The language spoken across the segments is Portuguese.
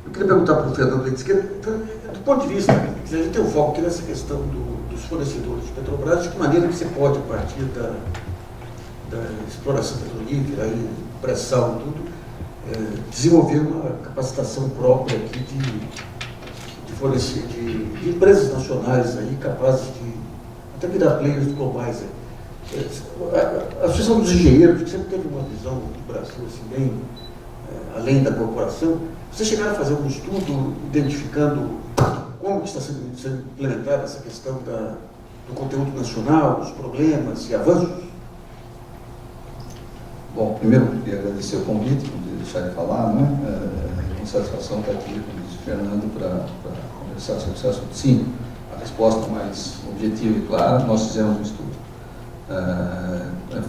Eu queria perguntar para o Fernando Leite, do ponto de vista, a gente tem um foco aqui nessa questão dos fornecedores de Petrobras, de que maneira que você pode, a partir da exploração petrolífera, pressão, tudo, desenvolver uma capacitação própria aqui de fornecer, de empresas nacionais aí, capazes de até virar players globais. A Associação dos Engenheiros, que sempre teve uma visão do Brasil assim, bem além da corporação, vocês chegaram a fazer um estudo identificando como está sendo implementada essa questão do conteúdo nacional, dos problemas e avanços? Bom, primeiro eu queria agradecer o convite, não podia deixar de falar, né? É uma satisfação estar aqui com o Fernando para conversar sobre esse assunto. Sim, a resposta mais objetiva e clara, nós fizemos um estudo.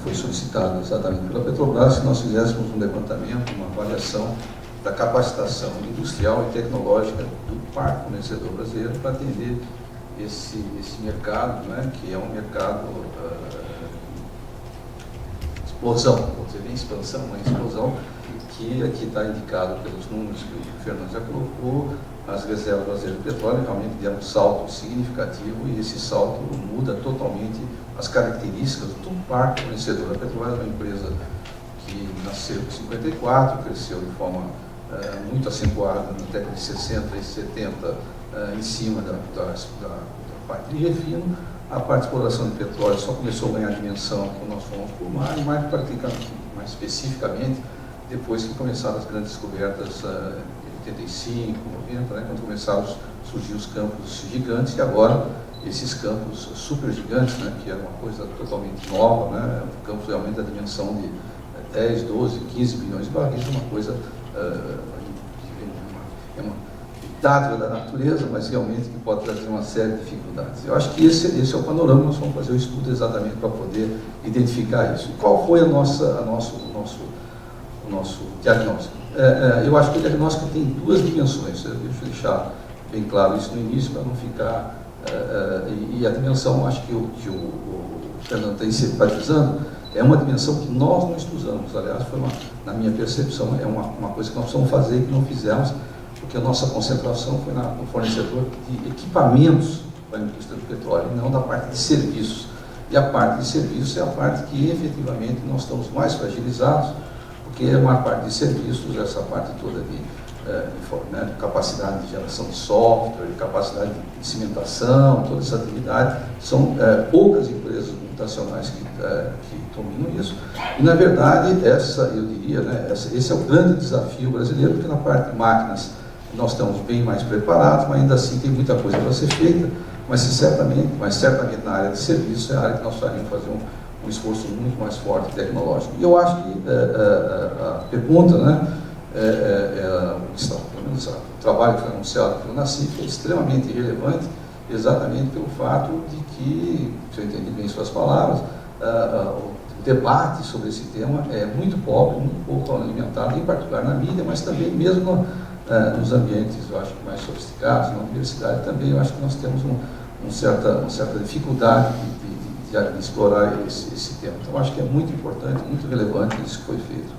Foi solicitado exatamente pela Petrobras que nós fizéssemos um levantamento, uma avaliação da capacitação industrial e tecnológica do parque fornecedor brasileiro para atender esse mercado, né, que é um mercado explosão, vou dizer nem expansão, mas explosão, que aqui está indicado pelos números que o Fernando já colocou. As reservas brasileiras de petróleo realmente deram um salto significativo e esse salto muda totalmente as características do parque fornecedor. A Petrobras é uma empresa que nasceu em 54, cresceu de forma muito acentuada na década de 60 e 70 em cima da parte de refino. A parte de exploração de petróleo só começou a ganhar dimensão quando nós fomos por mar, e mais especificamente depois que começaram as grandes descobertas em 85, 90, né, quando começaram a surgir os campos gigantes, e agora esses campos super gigantes, né, que era uma coisa totalmente nova, né, campos realmente da dimensão de 10, 12, 15 bilhões de barris, uma coisa, é uma dádiva da natureza, mas realmente que pode trazer uma série de dificuldades. Eu acho que esse é o panorama, nós vamos fazer o estudo exatamente para poder identificar isso. E qual foi o nosso diagnóstico? Eu acho que o diagnóstico tem duas dimensões, deixa eu deixar bem claro isso no início, para não ficar... e a dimensão, acho que o Fernando está enfatizando, é uma dimensão que nós não estudamos. Aliás, na minha percepção, é uma coisa que nós precisamos fazer e que não fizemos, porque a nossa concentração foi no fornecedor de equipamentos para a indústria do petróleo, e não da parte de serviços. E a parte de serviços é a parte que efetivamente nós estamos mais fragilizados, porque a maior parte de serviços, essa parte toda de capacidade de geração de software, de capacidade de cimentação, toda essa atividade, são poucas empresas multinacionais que dominam isso. E, na verdade, eu diria, esse é o grande desafio brasileiro, porque na parte de máquinas nós estamos bem mais preparados, mas ainda assim tem muita coisa para ser feita, mas certamente na área de serviço é a área que nós faríamos fazer um esforço muito mais forte tecnológico. E eu acho que a pergunta, pelo menos o trabalho que foi anunciado pelo NACIF, é extremamente relevante, exatamente pelo fato de que, se eu entendi bem suas palavras, o debate sobre esse tema é muito pobre, muito pouco alimentado, em particular na mídia, mas também mesmo nos ambientes, eu acho, mais sofisticados, na universidade também, eu acho que nós temos uma certa dificuldade de explorar esse tema. Então, eu acho que é muito importante, muito relevante isso que foi feito.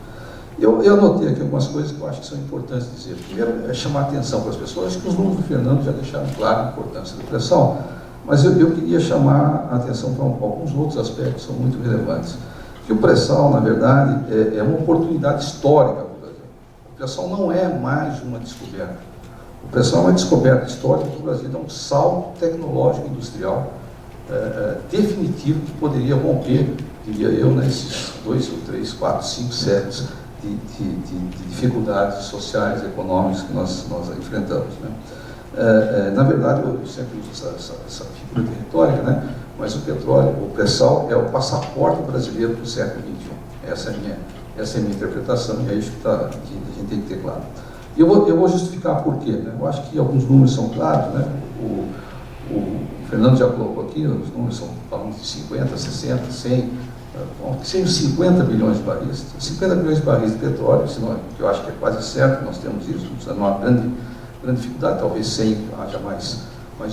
Eu anotei aqui algumas coisas que eu acho que são importantes dizer. Primeiro, é chamar a atenção para as pessoas. Acho que os números do Fernando já deixaram claro a importância da pressão, mas eu queria chamar a atenção para alguns outros aspectos que são muito relevantes. Que o pré-sal, na verdade, é uma oportunidade histórica para o Brasil. O pré-sal não é mais uma descoberta. O pré-sal é uma descoberta histórica para o Brasil, é um salto tecnológico industrial definitivo que poderia romper, diria eu, nesses 2 ou 3, 4, 5 séculos de dificuldades sociais e econômicas que nós enfrentamos. Na verdade, eu sempre uso essa figura de retórica, mas o petróleo, o pré-sal, é o passaporte brasileiro do século XXI. Essa é a minha interpretação e é isso que a gente tem que ter claro. E eu vou justificar por quê. Eu acho que alguns números são claros. O Fernando já colocou aqui, os números são falando de 50, 60, 100, que sejam 50 bilhões de barris. 50 bilhões de barris de petróleo, que eu acho que é quase certo que nós temos isso, não há grande dificuldade, talvez 100 haja mais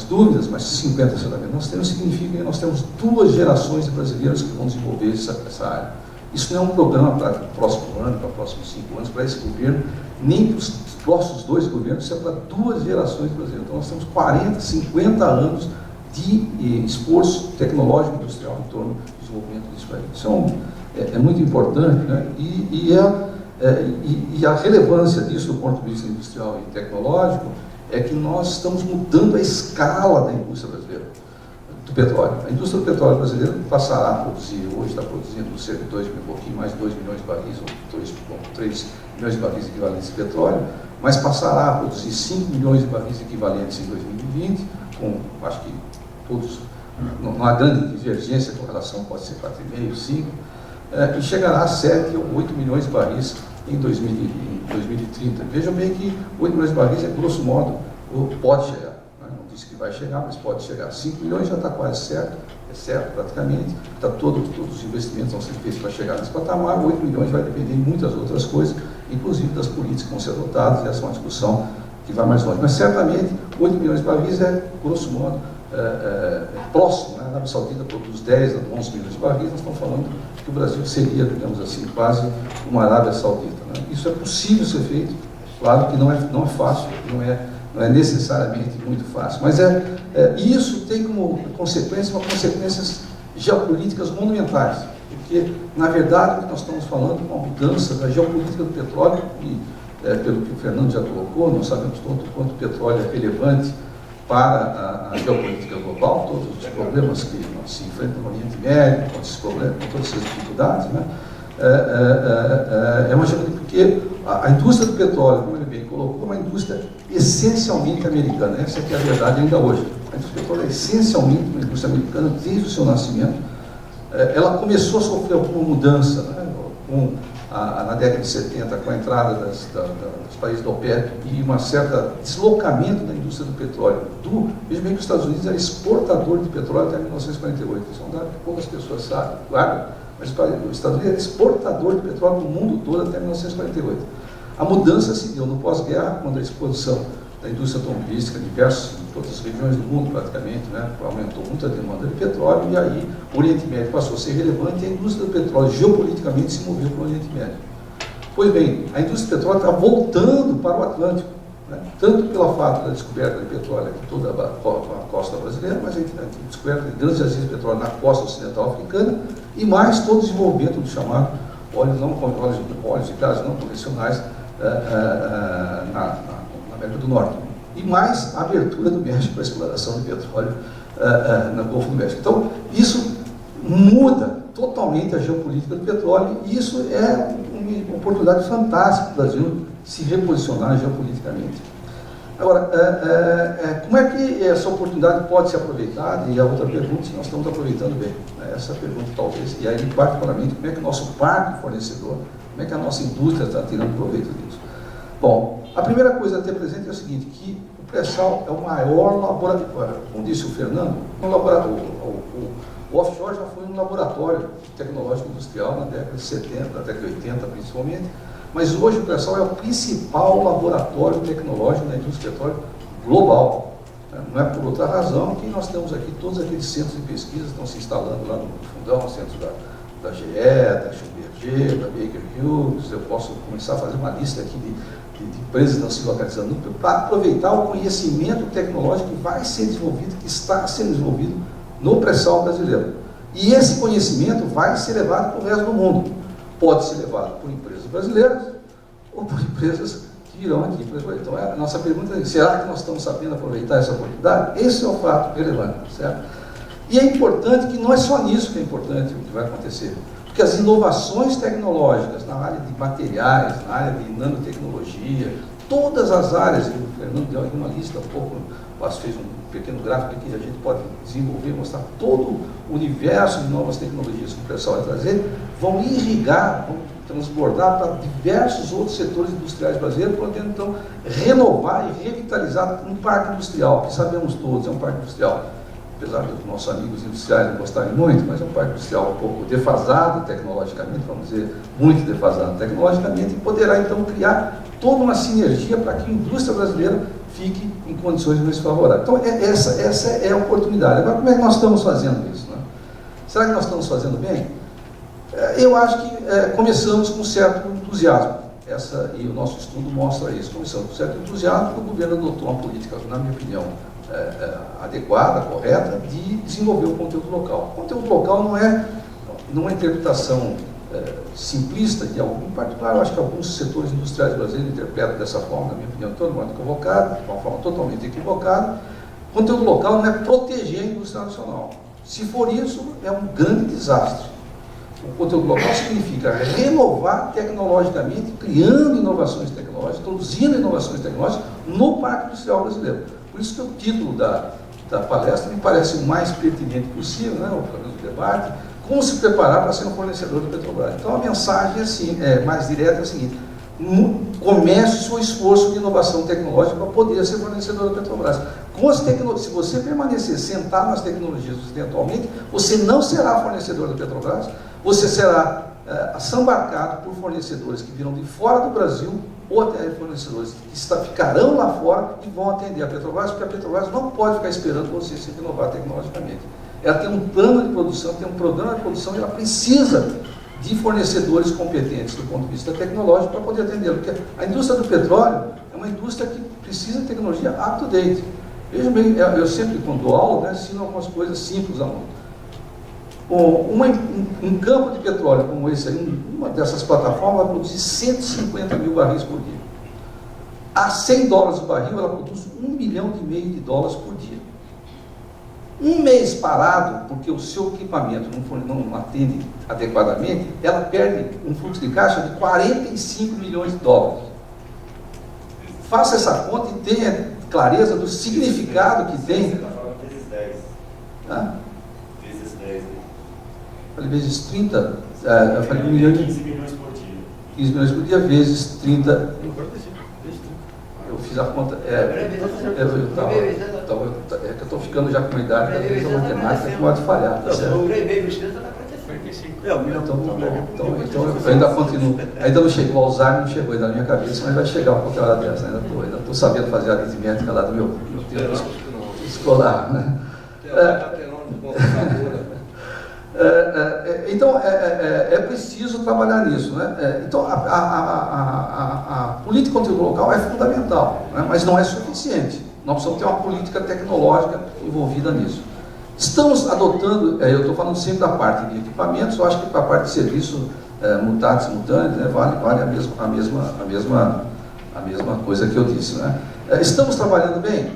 dúvidas, mas 50 certamente nós temos, significa que nós temos 2 gerações de brasileiros que vão desenvolver essa área. Isso não é um problema para o próximo ano, para os próximos 5 anos, para esse governo, nem para os próximos 2 governos, isso é para 2 gerações brasileiras. Então nós temos 40, 50 anos de esforço tecnológico e industrial em torno do desenvolvimento disso aí. Isso é muito importante, né? E a relevância disso do ponto de vista industrial e tecnológico é que nós estamos mudando a escala da indústria brasileira, do petróleo. A indústria do petróleo brasileira passará a produzir, hoje está produzindo cerca de um pouquinho mais de 2 milhões de barris, ou 3 milhões de barris equivalentes de petróleo, mas passará a produzir 5 milhões de barris equivalentes em 2020, com, acho que todos, não há grande divergência com relação, pode ser 4,5, 5, e chegará a 7 ou 8 milhões de barris em 2030. Vejam bem que 8 milhões de barris é, grosso modo, pode chegar. Né? Não disse que vai chegar, mas pode chegar. 5 milhões já está quase certo, é certo praticamente. Todos os investimentos vão ser feitos para chegar nesse patamar. 8 milhões vai depender de muitas outras coisas, inclusive das políticas que vão ser adotadas, e essa é uma discussão que vai mais longe. Mas certamente 8 milhões de barris é, grosso modo, próximo. Né? A Arábia Saudita produz 10 a 11 milhões de barris, nós estamos falando que o Brasil seria, digamos assim, quase uma Arábia Saudita. Né? Isso é possível ser feito, claro que não é fácil, não é necessariamente muito fácil, mas isso tem como consequência consequências geopolíticas monumentais, porque, na verdade, o que nós estamos falando é uma mudança da geopolítica do petróleo, e, pelo que o Fernando já colocou, nós sabemos quanto o petróleo é relevante para a geopolítica global, todos os problemas que nós se enfrentamos no Oriente Médio, com esses problemas, com todas essas dificuldades, né? É uma geopolítica, porque a indústria do petróleo, como ele bem colocou, é uma indústria essencialmente americana. Essa é que é a verdade ainda hoje. A indústria do petróleo é essencialmente uma indústria americana desde o seu nascimento. Ela começou a sofrer alguma mudança, né? Na década de 70, com a entrada dos países da OPEP e um certo deslocamento da indústria do petróleo. Veja bem que os Estados Unidos era exportador de petróleo até 1948. Isso é um dado que poucas pessoas sabem, claro, mas os Estados Unidos era exportador de petróleo do mundo todo até 1948. A mudança se deu no pós-guerra, quando a exposição da indústria automobilística em todas as regiões do mundo praticamente, né, aumentou muito a demanda de petróleo, e aí o Oriente Médio passou a ser relevante e a indústria do petróleo geopoliticamente se moveu para o Oriente Médio. Pois bem, a indústria do petróleo está voltando para o Atlântico, né, tanto pelo fato da descoberta de petróleo aqui toda a costa brasileira, mas a descoberta de grandes jazidas de petróleo na costa ocidental africana, e mais todo o desenvolvimento do chamado óleos e gases não convencionais na América do Norte, e mais a abertura do México para a exploração de petróleo no Golfo do México. Então, isso muda totalmente a geopolítica do petróleo, e isso é uma oportunidade fantástica para o Brasil se reposicionar geopoliticamente. Agora, como é que essa oportunidade pode ser aproveitada? E a outra pergunta, se nós estamos aproveitando bem, né? Essa pergunta talvez, e aí particularmente, como é que o nosso parque fornecedor, como é que a nossa indústria está tirando proveito disso? Bom, a primeira coisa a ter presente é o seguinte, que o pré-sal é o maior laboratório, como disse o Fernando, o offshore já foi um laboratório tecnológico industrial na década de 70, na década de 80 principalmente, mas hoje o pré-sal é o principal laboratório tecnológico da indústria do petróleo global. Não é por outra razão que nós temos aqui todos aqueles centros de pesquisa que estão se instalando lá no fundão, centros da GE, da Schlumberger, da Baker Hughes. Eu posso começar a fazer uma lista aqui de empresas que estão se localizando para aproveitar o conhecimento tecnológico que vai ser desenvolvido, que está sendo desenvolvido no pré-sal brasileiro. E esse conhecimento vai ser levado para o resto do mundo. Pode ser levado por empresas brasileiras ou por empresas que irão aqui para o. Então, a nossa pergunta é, será que nós estamos sabendo aproveitar essa oportunidade? Esse é o fato relevante, certo? E é importante que não é só nisso que é importante o que vai acontecer, porque as inovações tecnológicas na área de materiais, na área de nanotecnologia, todas as áreas, o Fernando deu aqui uma lista, fez um pequeno gráfico aqui, a gente pode desenvolver, mostrar todo o universo de novas tecnologias que o pessoal vai trazer, vão irrigar, vão transbordar para diversos outros setores industriais brasileiros, podendo então renovar e revitalizar um parque industrial, que sabemos todos, é um parque industrial, apesar dos nossos amigos industriais não gostarem muito, mas é um parque industrial um pouco defasado tecnologicamente, vamos dizer, muito defasado tecnologicamente, e poderá então criar toda uma sinergia para que a indústria brasileira fique em condições mais favoráveis. Então, essa é a oportunidade. Agora, como é que nós estamos fazendo isso? Né? Será que nós estamos fazendo bem? Eu acho que começamos com certo entusiasmo. E o nosso estudo mostra isso. Começamos com certo entusiasmo, porque o governo adotou uma política, na minha opinião, adequada, correta, de desenvolver o conteúdo local. O conteúdo local não é uma interpretação simplista de algum, em particular, eu acho que alguns setores industriais brasileiros interpretam dessa forma, na minha opinião, totalmente equivocada, de uma forma totalmente equivocada. O conteúdo local não é proteger a indústria nacional. Se for isso, é um grande desastre. O conteúdo local significa renovar tecnologicamente, criando inovações tecnológicas, introduzindo inovações tecnológicas no Parque Industrial Brasileiro. Por isso que o título da palestra me parece o mais pertinente possível, né, o debate, como se preparar para ser um fornecedor da Petrobras. Então a mensagem assim, mais direta é a seguinte: comece o seu esforço de inovação tecnológica para poder ser fornecedor da Petrobras. Se você permanecer sentado nas tecnologias atualmente, você não será fornecedor da Petrobras, você será assambarcado por fornecedores que virão de fora do Brasil, ou até fornecedores que ficarão lá fora e vão atender a Petrobras, porque a Petrobras não pode ficar esperando você se renovar tecnologicamente. Ela tem um plano de produção, tem um programa de produção, e ela precisa de fornecedores competentes do ponto de vista tecnológico para poder atendê-lo, porque a indústria do petróleo é uma indústria que precisa de tecnologia up-to-date. Veja bem, eu sempre, quando dou aula, ensino algumas coisas simples ao aluno. Um campo de petróleo como esse aí, uma dessas plataformas, vai produzir 150 mil barris por dia. A $100 o barril, ela produz $1,5 milhão por dia. Um mês parado, porque o seu equipamento não atende adequadamente, ela perde um fluxo de caixa de $45 milhões. Faça essa conta e tenha clareza do significado que tem. Você está falando vezes 10. Vezes 10. Eu falei vezes 30, eu falei 1 milhão de... 15 milhões por dia. 15 milhões por dia, vezes 30... Eu fiz a conta... É que eu estou ficando já com uma idade, às vezes a matemática pode falhar. Tá certo? Então eu ainda continuo. Ainda não chegou o Alzheimer, não chegou ainda na minha cabeça, mas vai chegar uma qualquer hora dessa. Ainda estou sabendo fazer a aritmética lá do meu tempo escolar. Né? Então, é preciso trabalhar nisso. Né? Então, a política de conteúdo local é fundamental, né? Mas não é suficiente. Nós precisamos ter uma política tecnológica envolvida nisso. Estamos adotando, eu estou falando sempre da parte de equipamentos, eu acho que para a parte de serviço, mutatis mutandis, né, vale a mesma coisa que eu disse. Né? Estamos trabalhando bem?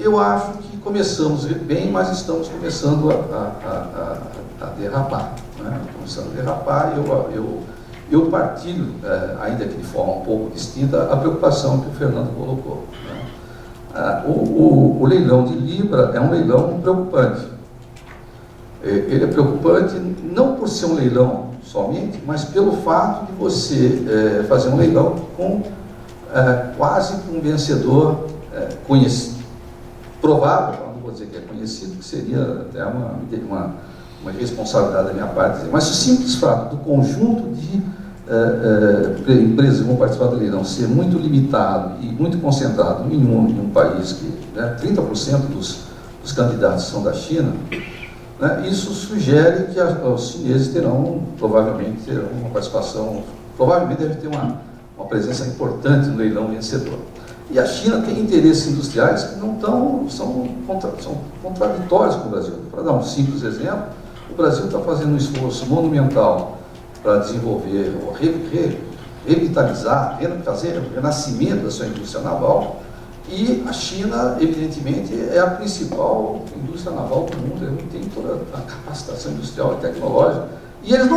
Eu acho que começamos bem, mas estamos começando a derrapar. Né? Começando a derrapar, eu partilho, ainda que de forma um pouco distinta, a preocupação que o Fernando colocou. Né? O leilão de Libra é um leilão preocupante. Ele é preocupante não por ser um leilão somente, mas pelo fato de você fazer um leilão com quase um vencedor conhecido. Provável, não vou dizer que é conhecido, que seria até uma responsabilidade da minha parte, mas o simples fato do conjunto de empresas que vão participar do leilão ser muito limitado e muito concentrado em um país que 30% dos candidatos são da China, né, isso sugere que os chineses provavelmente terão uma participação, provavelmente deve ter uma presença importante no leilão vencedor. E a China tem interesses industriais que são contraditórios com o Brasil. Para dar um simples exemplo, o Brasil está fazendo um esforço monumental para desenvolver, ou revitalizar, fazer o renascimento da sua indústria naval, e a China, evidentemente, é a principal indústria naval do mundo, ele tem toda a capacitação industrial e tecnológica, e eles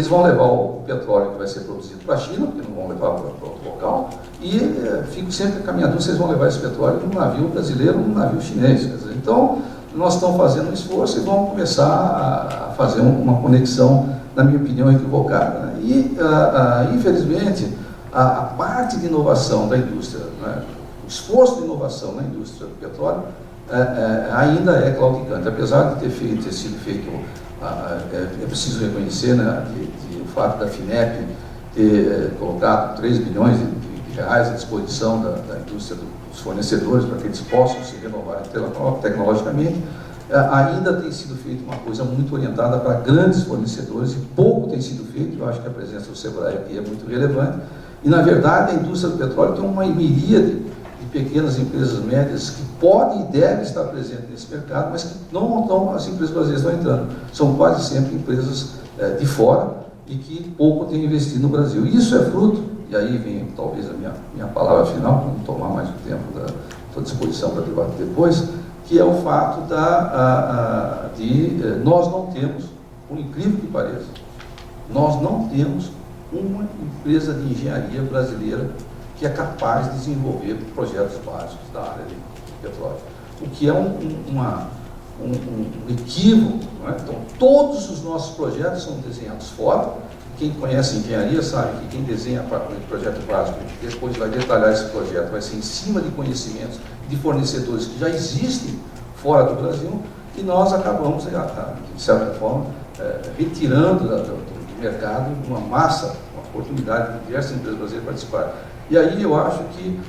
vão levar o petróleo que vai ser produzido para a China, porque não vão levar para outro local, e fico sempre caminhando, vocês vão levar esse petróleo num navio brasileiro, num navio chinês. Quer dizer, então, nós estamos fazendo um esforço e vamos começar a fazer uma conexão, na minha opinião, equivocada. Né? E, infelizmente, a parte de inovação da indústria, né? O esforço de inovação na indústria do petróleo ainda é claudicante, apesar de ter sido feito, é preciso reconhecer, né, o fato da FINEP ter colocado 3 bilhões de reais à disposição da indústria dos fornecedores para que eles possam se renovar tecnologicamente. ainda tem sido feita uma coisa muito orientada para grandes fornecedores e pouco tem sido feito. Eu acho que a presença do Sebrae aqui é muito relevante. E, na verdade, a indústria do petróleo tem uma miríade de pequenas empresas médias que podem e devem estar presentes nesse mercado, mas que não estão, as empresas brasileiras estão entrando. São quase sempre empresas de fora e que pouco têm investido no Brasil. E isso é fruto, e aí vem talvez a minha palavra final, para não tomar mais o tempo da disposição para debater depois, que é o fato de nós não temos, por incrível que pareça, nós não temos uma empresa de engenharia brasileira que é capaz de desenvolver projetos básicos da área de petróleo. O que é um equívoco, não é? Então, todos os nossos projetos são desenhados fora. Quem conhece engenharia sabe que quem desenha projeto básico, depois vai detalhar esse projeto, vai ser em cima de conhecimentos de fornecedores que já existem fora do Brasil, e nós acabamos, de certa forma, retirando do mercado uma massa, uma oportunidade de diversas empresas brasileiras participarem. E aí eu acho que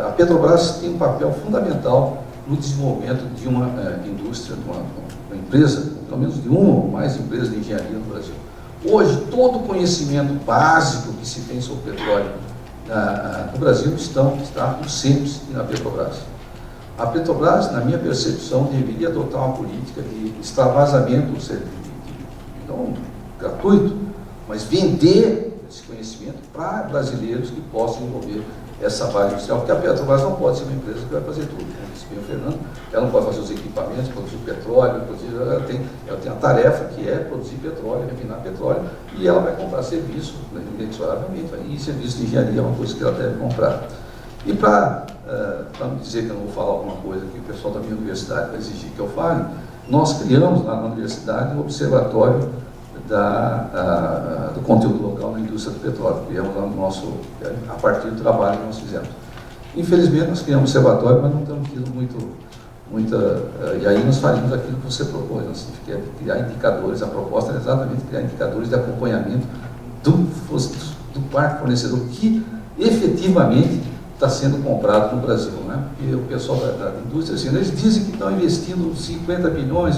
a Petrobras tem um papel fundamental no desenvolvimento de uma indústria, de uma empresa, pelo menos de uma ou mais empresas de engenharia no Brasil. Hoje, todo o conhecimento básico que se tem sobre petróleo no Brasil está no SEMPS e na Petrobras. A Petrobras, na minha percepção, deveria adotar uma política de extravasamento, não gratuito, mas vender esse conhecimento para brasileiros que possam desenvolver essa base industrial, porque a Petrobras não pode ser uma empresa que vai fazer tudo, como disse bem o Fernando. Ela não pode fazer os equipamentos, produzir petróleo, ela tem a tarefa que é produzir petróleo, refinar petróleo, e ela vai comprar serviço, inexoravelmente, e serviço de engenharia é uma coisa que ela deve comprar. E para não dizer que eu não vou falar alguma coisa que o pessoal da minha universidade vai exigir que eu fale, nós criamos lá na universidade um observatório do conteúdo local na indústria do petróleo. Criamos lá a partir do trabalho que nós fizemos. Infelizmente, nós criamos um observatório, mas não estamos tendo e aí nós faríamos aquilo que você propôs, nós temos que criar indicadores. A proposta é exatamente criar indicadores de acompanhamento do parque fornecedor que efetivamente está sendo comprado no Brasil, né? E o pessoal da indústria, assim, eles dizem que estão investindo 50 bilhões,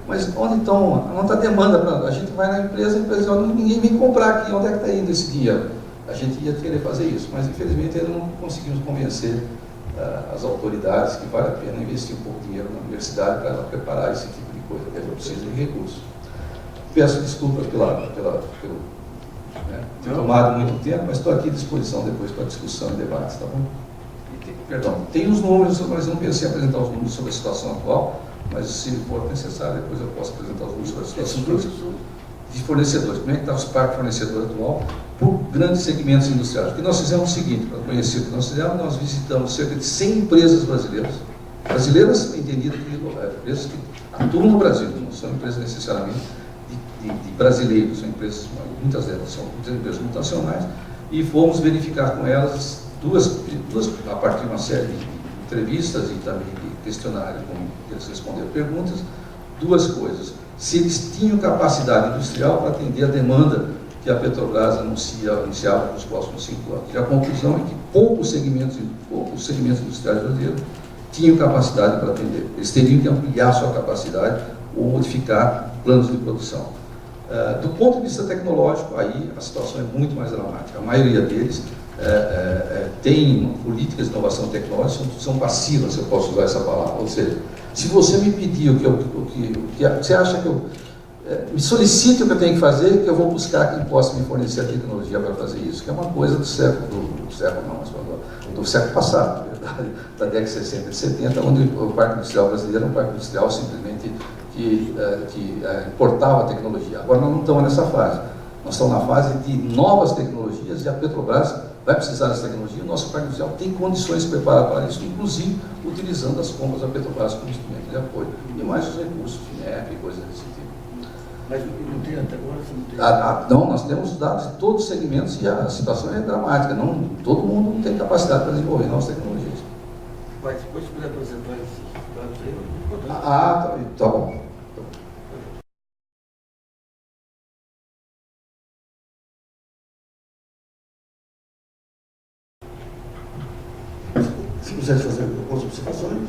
mas onde está a demanda? A gente vai na empresa, a empresa diz, ninguém vem comprar aqui, onde é que está indo esse dinheiro? A gente ia querer fazer isso, mas infelizmente ainda não conseguimos convencer as autoridades que vale a pena investir um pouco de dinheiro na universidade para ela preparar esse tipo de coisa, que a gente precisa de recursos. Peço desculpas pelo ter tomado muito tempo, mas estou aqui à disposição depois para discussão e debates, tá bom? Tem os números, mas eu não pensei em apresentar os números sobre a situação atual, mas se for necessário, depois eu posso apresentar os números sobre a situação de fornecedores. Como é que está o parque fornecedor atual por grandes segmentos industriais? Porque nós fizemos o seguinte, para conhecer o que nós fizemos, nós visitamos cerca de 100 empresas brasileiras entendidas como empresas que atuam no Brasil, não são empresas necessariamente de brasileiros, são empresas, muitas delas são empresas multinacionais, e fomos verificar com elas duas a partir de uma série de entrevistas e também de questionários, como eles responderam perguntas, duas coisas: se eles tinham capacidade industrial para atender a demanda que a Petrobras anunciava nos próximos 5 anos. E a conclusão é que poucos segmentos industriais brasileiros tinham capacidade para atender. Eles teriam que ampliar sua capacidade ou modificar planos de produção. Do ponto de vista tecnológico, aí a situação é muito mais dramática. A maioria deles tem políticas de inovação tecnológica, são passivas, se eu posso usar essa palavra. Ou seja, se você me pedir você acha que eu me solicite o que eu tenho que fazer, que eu vou buscar quem possa me fornecer a tecnologia para fazer isso, que é uma coisa do século passado, na verdade, da década de 60 e 70, onde o parque industrial brasileiro era um parque industrial simplesmente que importava a tecnologia. Agora nós não estamos nessa fase. Nós estamos na fase de novas tecnologias e a Petrobras vai precisar dessa tecnologia. O nosso parque industrial tem condições de preparar para isso, inclusive utilizando as compras da Petrobras como instrumento de apoio. E mais os recursos, FINEP e coisas desse tipo. Mas não tem até agora? Você não tem? Não, nós temos dados de todos os segmentos e a situação é dramática. Todo mundo não tem capacidade para desenvolver novas tecnologias. Mas depois se puder apresentar esses dados aí, tá bom. Se quiser fazer algumas observações.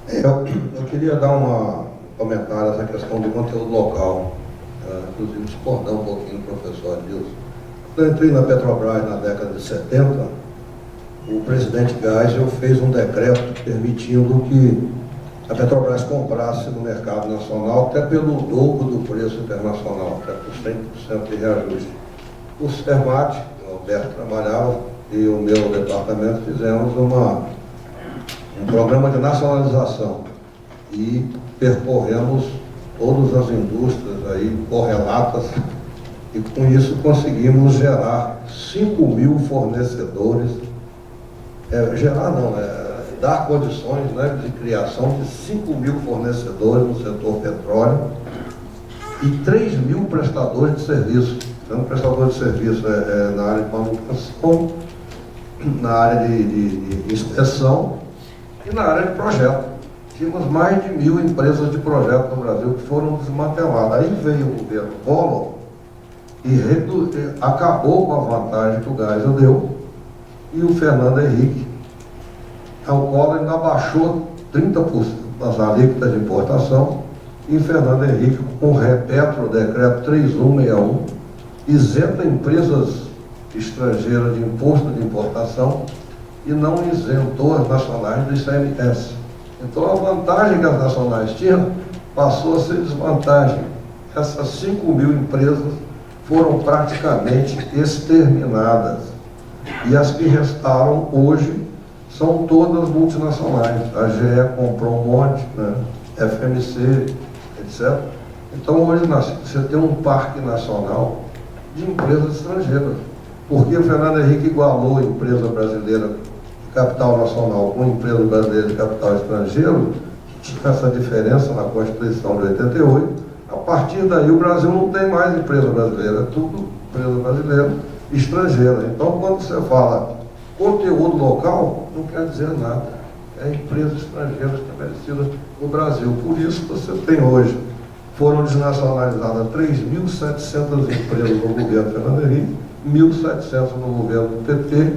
Eu queria dar um comentário nessa questão do conteúdo local, inclusive discordar um pouquinho do professor Adilson. Quando eu entrei na Petrobras na década de 70, o presidente Geisel fez um decreto permitindo que a Petrobras comprasse no mercado nacional até pelo dobro do preço internacional, até por 100% de reajuste. O SERMAT, o Alberto trabalhava, e o meu departamento fizemos um programa de nacionalização e percorremos todas as indústrias aí correlatas e com isso conseguimos gerar 5.000 fornecedores, dar condições, né, de criação de 5.000 fornecedores no setor petróleo e 3.000 prestadores de serviço. Então, prestador de serviço na área de manutenção, na área de inspeção e na área de projeto. Tínhamos mais de 1.000 empresas de projeto no Brasil que foram desmanteladas. Aí veio o governo Collor e acabou com a vantagem que o Geisel deu, e o Fernando Henrique, o Collor ainda abaixou 30% das alíquotas de importação, e o Fernando Henrique, com o Repetro, o decreto 3161, isenta empresas estrangeiras de imposto de importação e não isentou as nacionais do ICMS. Então a vantagem que as nacionais tinham passou a ser desvantagem. Essas 5.000 empresas foram praticamente exterminadas. E as que restaram hoje são todas multinacionais. A GE comprou um monte, né? FMC, etc. Então hoje você tem um parque nacional de empresas estrangeiras. Porque o Fernando Henrique igualou a empresa brasileira de capital nacional com a empresa brasileira de capital estrangeiro, que tinha essa diferença na Constituição de 88. A partir daí o Brasil não tem mais empresa brasileira, é tudo empresa brasileira estrangeira. Então quando você fala conteúdo local, não quer dizer nada. É empresas estrangeiras estabelecidas no Brasil. Por isso você tem hoje, foram desnacionalizadas 3.700 empresas no governo Fernando Henrique, 1.700 no governo do PT.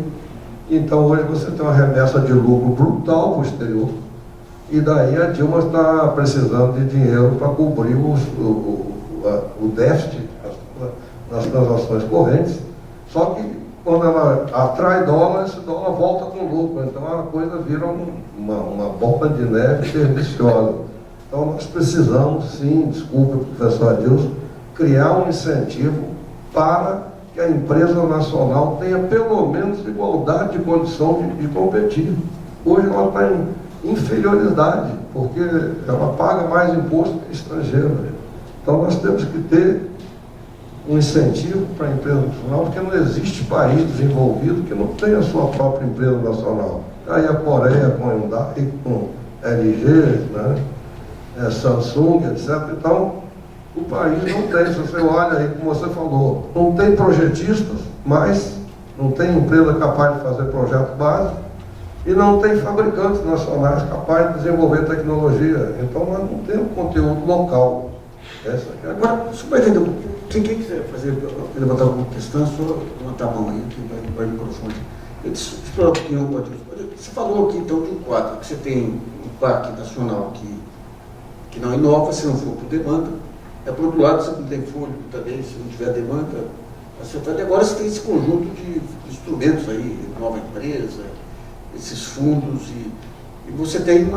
Então hoje você tem uma remessa de lucro brutal para o exterior, e daí a Dilma está precisando de dinheiro para cobrir o déficit nas transações correntes. Só que quando ela atrai dólar, esse dólar volta com lucro. Então a coisa vira uma bola de neve perniciosa. Então nós precisamos, sim, desculpe o professor Adilson, criar um incentivo para que a empresa nacional tenha pelo menos igualdade de condição de competir. Hoje ela está em inferioridade, porque ela paga mais imposto que a estrangeira. Então nós temos que ter um incentivo para a empresa nacional, porque não existe país desenvolvido que não tenha a sua própria empresa nacional. Aí a Coreia com Hyundai, com LG, né, Samsung, etc. Então, o país não tem, se você olha aí, como você falou, não tem projetistas, mas não tem empresa capaz de fazer projeto básico e não tem fabricantes nacionais capazes de desenvolver tecnologia. Então, nós não temos conteúdo local. Agora, você vai entender um pouquinho. Quem quiser levantar alguma questão, só levantar a mão aí, que vai no microfone. Eu disse, explorar um pouquinho. Você falou aqui, então, de um quadro, que você tem um parque nacional que não inova, se não for por demanda. Por outro lado, você não tem fôlego também, se não tiver demanda, e agora você tem esse conjunto de instrumentos aí, nova empresa, esses fundos, e você tem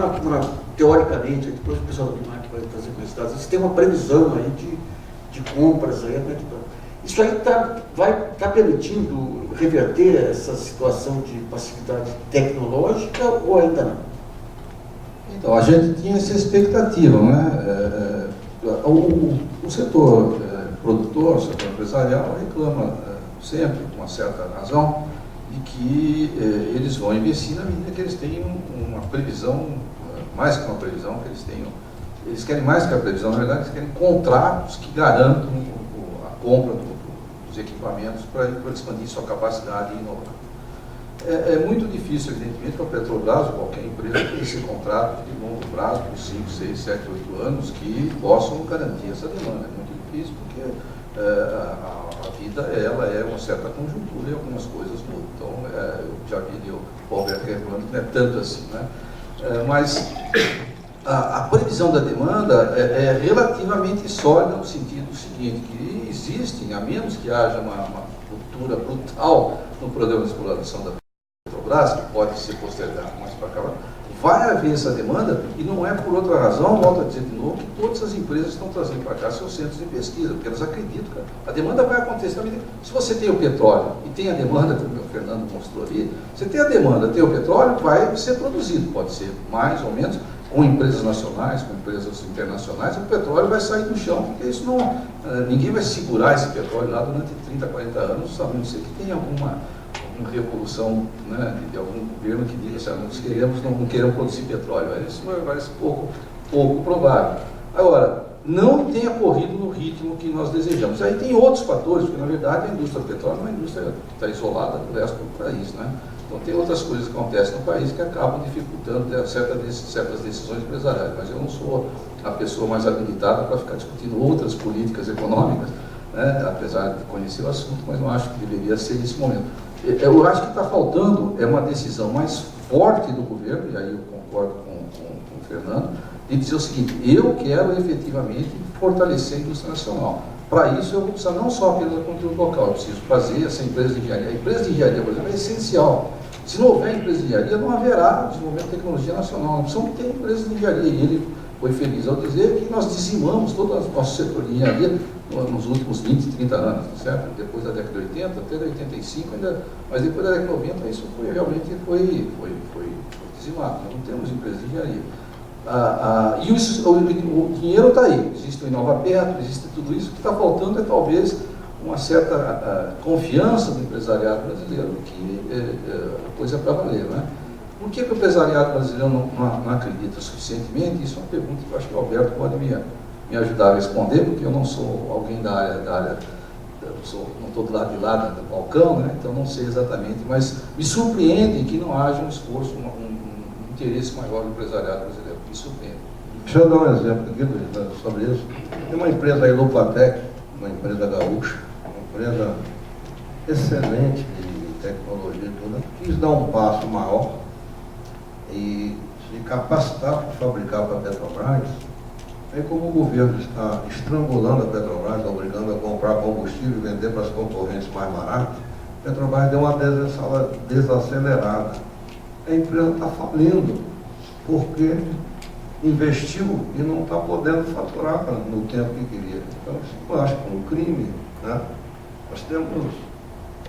teoricamente, depois o pessoal do BIMAC vai trazer mais dados, você tem uma previsão aí de compras aí, isso aí vai estar permitindo reverter essa situação de passividade tecnológica ou ainda não? Então, a gente tinha essa expectativa, né? O setor produtor, o setor empresarial, reclama sempre, com uma certa razão, de que eles vão investir na medida que eles tenham uma previsão, mais que uma previsão, que eles querem mais que a previsão, na verdade, eles querem contratos que garantam a compra dos equipamentos para expandir sua capacidade e inovar. É muito difícil, evidentemente, para a Petrobras ou qualquer empresa ter esse contrato de longo prazo, por 5, 6, 7, 8 anos, que possam garantir essa demanda. É muito difícil, porque a vida ela é uma certa conjuntura e algumas coisas mudam. Então, eu já vi o Alberto reclamando que não é tanto assim, né? Mas a previsão da demanda é relativamente sólida no sentido seguinte, que existem, a menos que haja uma ruptura brutal no programa de exploração da Petrobras, que pode ser postergado mais para cá, vai haver essa demanda, e não é por outra razão, volto a dizer de novo, que todas as empresas estão trazendo para cá seus centros de pesquisa, porque elas acreditam, cara. A demanda vai acontecer na medida. Se você tem o petróleo e tem a demanda, como o Fernando mostrou ali, você tem a demanda, tem o petróleo, vai ser produzido, pode ser mais ou menos, com empresas nacionais, com empresas internacionais, o petróleo vai sair do chão, porque isso não, ninguém vai segurar esse petróleo lá durante 30, 40 anos, a não ser que tenha alguma revolução, né, de algum governo que diga assim, não queremos produzir petróleo. Isso parece pouco provável. Agora, não tenha corrido no ritmo que nós desejamos. Aí tem outros fatores, porque na verdade a indústria do petróleo é uma indústria que está isolada do resto do país, né? Então tem outras coisas que acontecem no país que acabam dificultando certas decisões empresariais, mas eu não sou a pessoa mais habilitada para ficar discutindo outras políticas econômicas, né? Apesar de conhecer o assunto, mas não acho que deveria ser esse momento. Eu acho que está faltando uma decisão mais forte do governo, e aí eu concordo com o Fernando, de dizer o seguinte: eu quero efetivamente fortalecer a indústria nacional. Para isso eu vou precisar não só apenas do conteúdo local, eu preciso fazer essa empresa de engenharia. A empresa de engenharia, por exemplo, é essencial. Se não houver empresa de engenharia, não haverá desenvolvimento de tecnologia nacional. Nós precisamos ter empresa de engenharia. E ele foi feliz ao dizer que nós dizimamos todo o nosso setor de engenharia nos últimos 20, 30 anos, certo? Depois da década de 80, até 85, ainda, mas depois da década de 90, isso realmente foi dizimado. Nós não temos empresa de engenharia. E o dinheiro está aí. Existe o Inova Petro, existe tudo isso. O que está faltando é talvez uma certa confiança do empresariado brasileiro que a coisa é para valer, né? Por que o empresariado brasileiro não acredita suficientemente? Isso é uma pergunta que eu acho que o Alberto pode me ajudar a responder, porque eu não sou alguém da área não estou do lado de lá do balcão, né? Então não sei exatamente, mas me surpreende que não haja um esforço, um interesse maior do empresariado brasileiro. Me surpreende. Deixa eu dar um exemplo aqui, Luiz, sobre isso. Tem uma empresa aí, Lupatec, uma empresa gaúcha, uma empresa excelente de tecnologia e tudo, quis dar um passo maior e se capacitar para fabricar para a Petrobras. Aí, como o governo está estrangulando a Petrobras, obrigando a comprar combustível e vender para as concorrentes mais baratas, a Petrobras deu uma desacelerada. A empresa está falindo, porque investiu e não está podendo faturar no tempo que queria. Então, isso eu acho que é um crime, né? Nós temos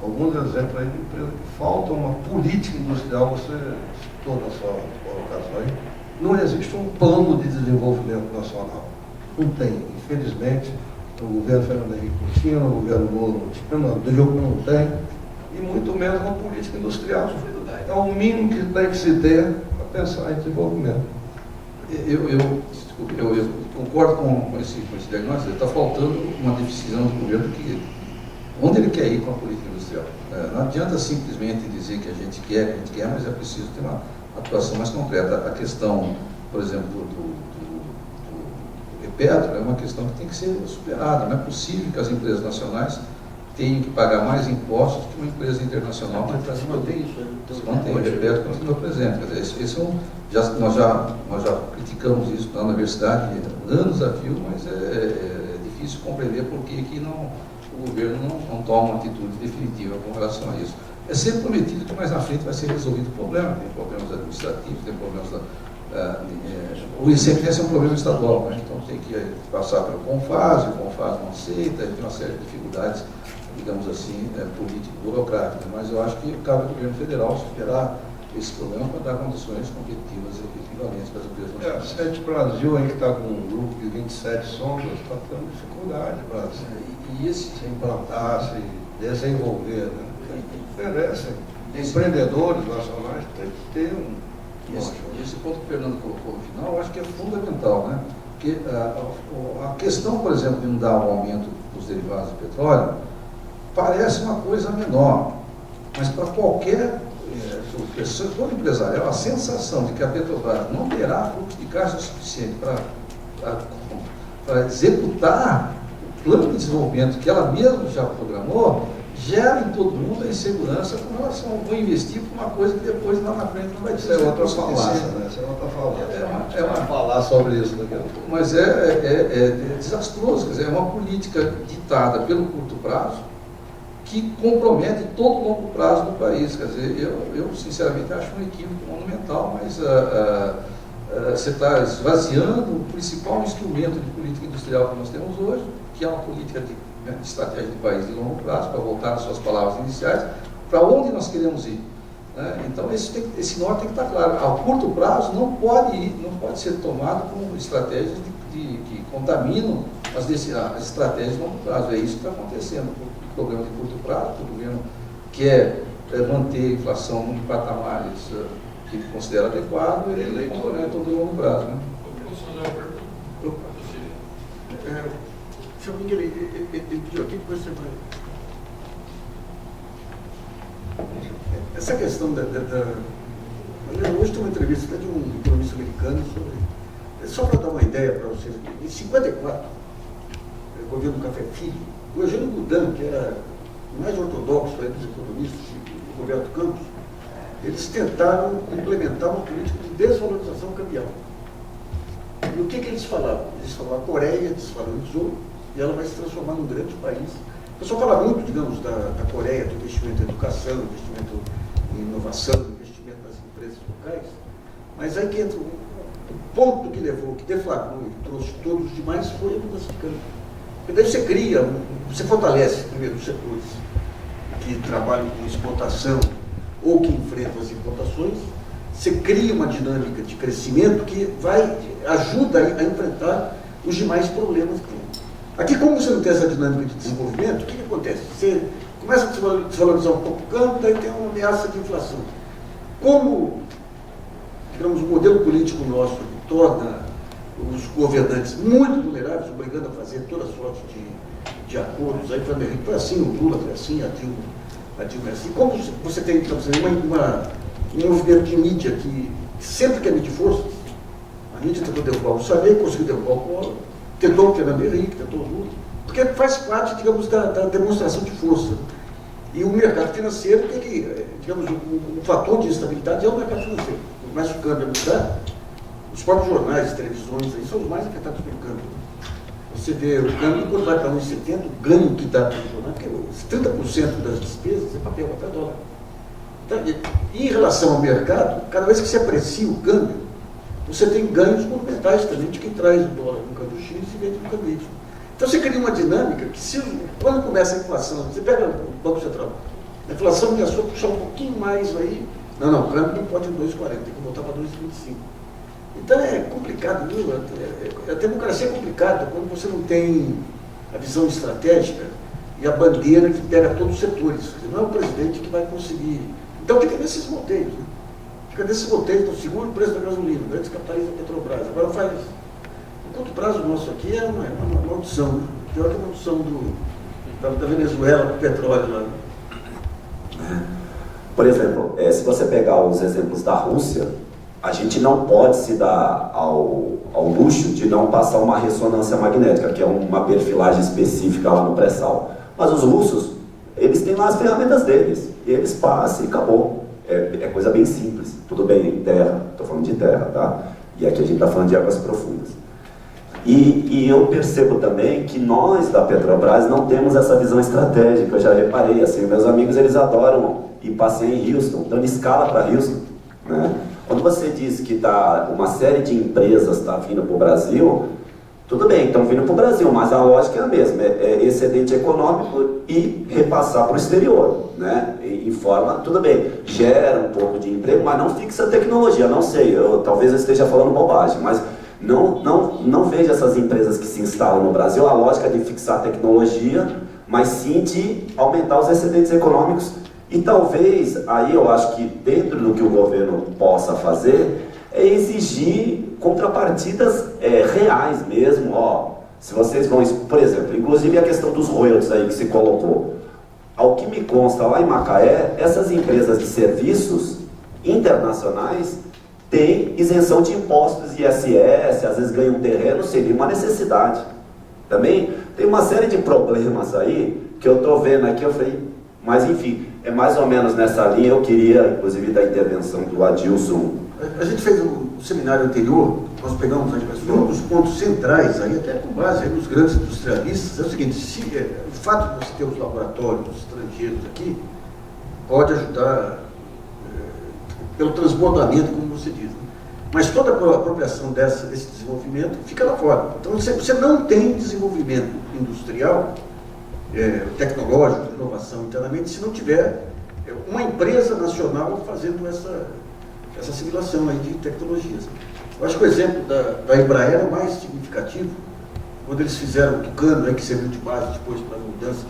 alguns exemplos aí de empresas que falta uma política industrial, você citou na sua colocação aí. Não existe um plano de desenvolvimento nacional. Não tem, infelizmente. O governo Fernando Henrique não tinha, o governo Lula não tinha, o Diogo não tem, e muito menos uma política industrial. É o mínimo que tem que se ter para pensar em desenvolvimento. Eu concordo com esse diagnóstico. Está faltando uma decisão do governo onde ele quer ir com a política industrial. Não adianta simplesmente dizer que a gente quer, mas é preciso ter uma atuação mais concreta. A questão, por exemplo, do Petro é uma questão que tem que ser superada. Não é possível que as empresas nacionais tenham que pagar mais impostos que uma empresa internacional que traz uma isso. Mantém, o Petro continua presente. Quer dizer, nós já criticamos isso na universidade, anos a fio, mas é difícil compreender por que o governo não toma uma atitude definitiva com relação a isso. É sempre prometido que mais na frente vai ser resolvido o problema, tem problemas administrativos, tem problemas o ICMS é um problema estadual, né? Então tem que passar pelo CONFAS, o CONFAS não aceita, tem uma série de dificuldades, digamos assim, político-burocráticas, mas eu acho que cabe ao governo federal superar esse problema para dar condições competitivas e equivalentes para as empresas nacionais. A Sete Brasil aí que está com um grupo de 27 sondas, está tendo dificuldade para se implantar, se desenvolver, né? Oferecem empreendedores nacionais, tem que ter esse ponto que o Fernando colocou no final, eu acho que é fundamental, né? Porque a questão, por exemplo, de não dar um aumento dos derivados do petróleo, parece uma coisa menor, mas para qualquer setor empresarial, a sensação de que a Petrobras não terá fluxo de caixa suficiente para executar o plano de desenvolvimento que ela mesma já programou, gera em todo mundo a insegurança com relação a vou investir por uma coisa que depois lá na frente não vai Isso é ter outra acontecer. falácia, né? Isso é outra falácia. É uma falar sobre isso daqui a pouco. Mas é desastroso, quer dizer, é uma política ditada pelo curto prazo que compromete todo o longo prazo do país. Quer dizer, eu sinceramente acho um equívoco monumental, mas você está esvaziando o principal instrumento de política industrial que nós temos hoje, que é uma política de estratégia do país de longo prazo, para voltar às suas palavras iniciais, para onde nós queremos ir. Né? Então, esse norte tem que estar claro. A curto prazo não pode ser tomado como estratégias que contaminam as estratégias de longo prazo. É isso que está acontecendo. O programa de curto prazo, o governo quer manter a inflação em patamares que ele considera adequado, ele compromete todo o longo prazo. Né? Senhor Miguel, ele pediu aqui, depois você vai. Essa questão hoje tem uma entrevista até de um economista americano sobre. Só para dar uma ideia para vocês, em 54, o governo do Café Filho, o Eugênio Goudin, que era o mais ortodoxo dos economistas, o Roberto Campos, eles tentaram implementar uma política de desvalorização cambial. E o que eles falavam? Eles falavam a Coreia desvalorizou e ela vai se transformar num grande país. O pessoal fala muito, digamos, da Coreia, do investimento em educação, investimento em inovação, investimento nas empresas locais, mas aí que entra o ponto que levou, que deflagrou e trouxe todos os demais foi a mudança de câmbio. Porque daí você cria, você fortalece primeiro os setores que trabalham com exportação ou que enfrentam as importações, você cria uma dinâmica de crescimento que ajuda a enfrentar os demais problemas que tem. Aqui, como você não tem essa dinâmica de desenvolvimento, o que acontece? Você começa a desvalorizar um pouco o câmbio, daí tem uma ameaça de inflação. Como, digamos, o modelo político nosso torna os governantes muito vulneráveis, obrigando a fazer toda sorte de acordos, aí foi assim, o Lula foi assim, a Dilma é assim. Como você tem, digamos, um movimento de mídia que sempre quer medir força, a mídia tentou derrubar o Sarney, conseguiu derrubar o Collor, tentou o Fernando Henrique, tentou o Lula, porque faz parte, digamos, da demonstração de força. E o mercado financeiro, digamos, o fator de estabilidade é o mercado financeiro. Começa o câmbio a mudar, os próprios jornais, televisões, aí são os mais afetados pelo câmbio. Você vê o câmbio, quando vai para 1,70, o ganho que dá para o jornal, porque 30% das despesas é papel dólar. Então, em relação ao mercado, cada vez que se aprecia o câmbio, você tem ganhos monumentais também de quem traz o dólar no câmbio X e vende no câmbio Y. Então você cria uma dinâmica que, quando começa a inflação, você pega o Banco Central, a inflação começou a puxar um pouquinho mais aí, não, o câmbio não pode ir 2,40, tem que voltar para 2,25. Então é complicado, viu? A democracia é complicada quando você não tem a visão estratégica e a bandeira que pega todos os setores. Não é o presidente que vai conseguir. Então fica nesses moteios, né? Fica nesses moteios, então segura o preço da gasolina, grandes capitalistas da Petrobras. Agora faz. O curto prazo nosso aqui é uma maldição, né? Pior que a maldição da Venezuela com o petróleo lá. Por exemplo, se você pegar os exemplos da Rússia, a gente não pode se dar ao luxo de não passar uma ressonância magnética, que é uma perfilagem específica lá no pré-sal. Mas os russos, eles têm lá as ferramentas deles, e eles passam e acabou. É coisa bem simples. Tudo bem, terra, estou falando de terra, tá? E aqui a gente está falando de águas profundas. E eu percebo também que nós da Petrobras não temos essa visão estratégica. Eu já reparei, assim, meus amigos, eles adoram ir passear em Houston, dando escala para Houston, né? Quando você diz que uma série de empresas está vindo para o Brasil, tudo bem, estão vindo para o Brasil, mas a lógica é a mesma, é excedente econômico e repassar para o exterior, né? Em forma, tudo bem, gera um pouco de emprego, mas não fixa tecnologia, não sei, talvez eu esteja falando bobagem, mas não vejo essas empresas que se instalam no Brasil a lógica de fixar tecnologia, mas sim de aumentar os excedentes econômicos. E talvez, aí eu acho que dentro do que o governo possa fazer, é exigir contrapartidas reais mesmo. Se vocês vão, por exemplo, inclusive a questão dos royalties aí que se colocou. Ao que me consta lá em Macaé, essas empresas de serviços internacionais têm isenção de impostos ISS, às vezes ganham terreno sem nenhuma necessidade. Também tem uma série de problemas aí que eu estou vendo aqui, eu falei, Mas, enfim, é mais ou menos nessa linha. Eu queria, inclusive, da intervenção do Adilson. A gente fez um seminário anterior, nós pegamos um dos pontos centrais, aí, até com base aí nos grandes industrialistas, é o seguinte: o fato de nós termos laboratórios estrangeiros aqui pode ajudar pelo transbordamento, como você diz, né? Mas toda a apropriação desse desenvolvimento fica lá fora. Então você não tem desenvolvimento industrial, tecnológico, de inovação internamente, se não tiver uma empresa nacional fazendo essa assimilação aí de tecnologias. Eu acho que o exemplo da Embraer é o mais significativo, quando eles fizeram o Tucano, que serviu de base depois para a mudança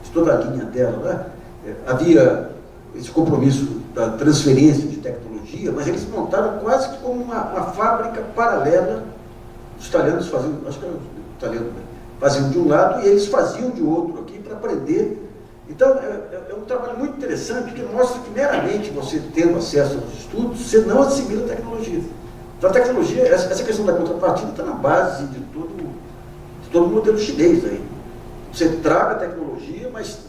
de toda a linha dela, né? Havia esse compromisso da transferência de tecnologia, mas eles montaram quase que como uma fábrica paralela. Os italianos faziam, acho que era italiano, né? Faziam de um lado e eles faziam de outro aqui para aprender. Então, é um trabalho muito interessante, que mostra que meramente você tendo acesso aos estudos, você não assimila a tecnologia. Então, a tecnologia, essa questão da contrapartida está na base de todo o modelo chinês aí. Você traga a tecnologia, mas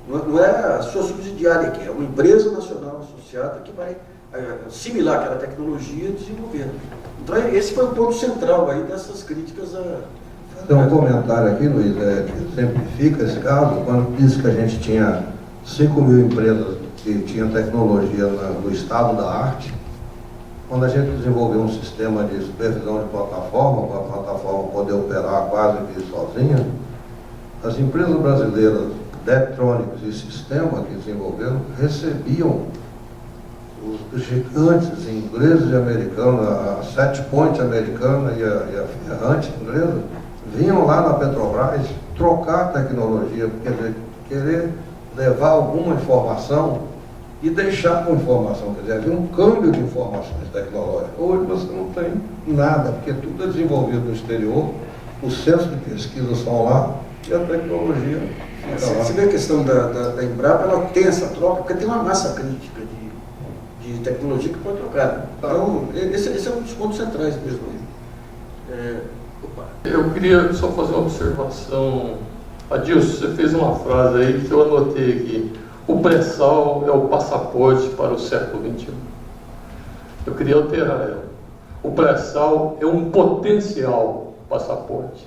não é a sua subsidiária aqui, é uma empresa nacional associada que vai assimilar aquela tecnologia e desenvolver. Então, esse foi o ponto central aí dessas críticas Tem um comentário aqui, Luiz, que exemplifica esse caso, quando disse que a gente tinha 5 mil empresas que tinham tecnologia no estado da arte. Quando a gente desenvolveu um sistema de supervisão de plataforma, para a plataforma poder operar quase que sozinha, as empresas brasileiras Deptronics e Sistema que desenvolveram recebiam os gigantes ingleses e americanos, a Setpoint americana e a Ferrante inglesa, vinham lá na Petrobras trocar tecnologia, quer dizer, querer levar alguma informação e deixar com informação, quer dizer, havia um câmbio de informações tecnológicas. Hoje você não tem nada, porque tudo é desenvolvido no exterior, os centros de pesquisa são lá e a tecnologia fica lá. Você vê a questão da Embrapa, ela tem essa troca, porque tem uma massa crítica de tecnologia que pode trocar. Né? Então, esse é um dos pontos centrais mesmo. Eu queria só fazer uma observação. Adilson, você fez uma frase aí que eu anotei aqui. O pré-sal é o passaporte para o século XXI. Eu queria alterar ela. O pré-sal é um potencial passaporte.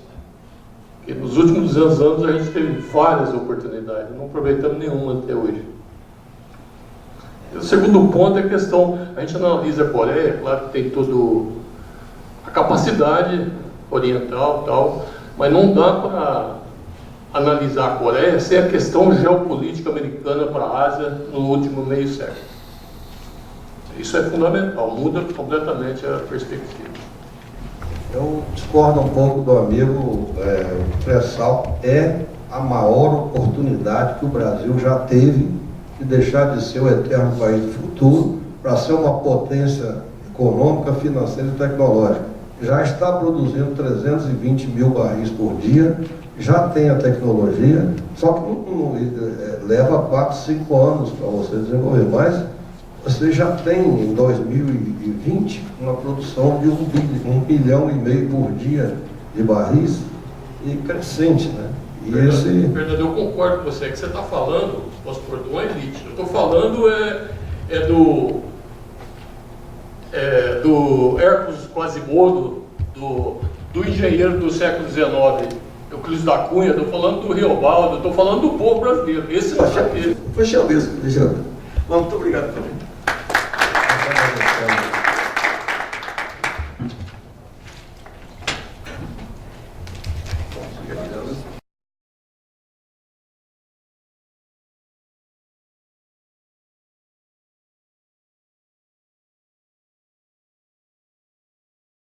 Porque nos últimos 200 anos a gente teve várias oportunidades, não aproveitamos nenhuma até hoje. E o segundo ponto é a questão, a gente analisa a Coreia, claro que tem toda a capacidade oriental e tal, mas não dá para analisar a Coreia sem a questão geopolítica americana para a Ásia no último meio século. Isso é fundamental, muda completamente a perspectiva. Eu discordo um pouco do amigo. O pré-sal é a maior oportunidade que o Brasil já teve de deixar de ser o eterno país do futuro para ser uma potência econômica, financeira e tecnológica. Já está produzindo 320 mil barris por dia, já tem a tecnologia, só que leva 4, 5 anos para você desenvolver, mas você já tem em 2020 uma produção de 1,5 bilhão por dia de barris e crescente, né? E Fernando, eu concordo com você, que você está falando, posso pôr, de uma elite. Eu estou falando do Hercules Quasimodo, do engenheiro do século XIX, Euclides da Cunha, estou falando do Riobaldo, estou falando do povo brasileiro. Esse não é aquele. Foi mesmo, Alexandre. Muito obrigado também.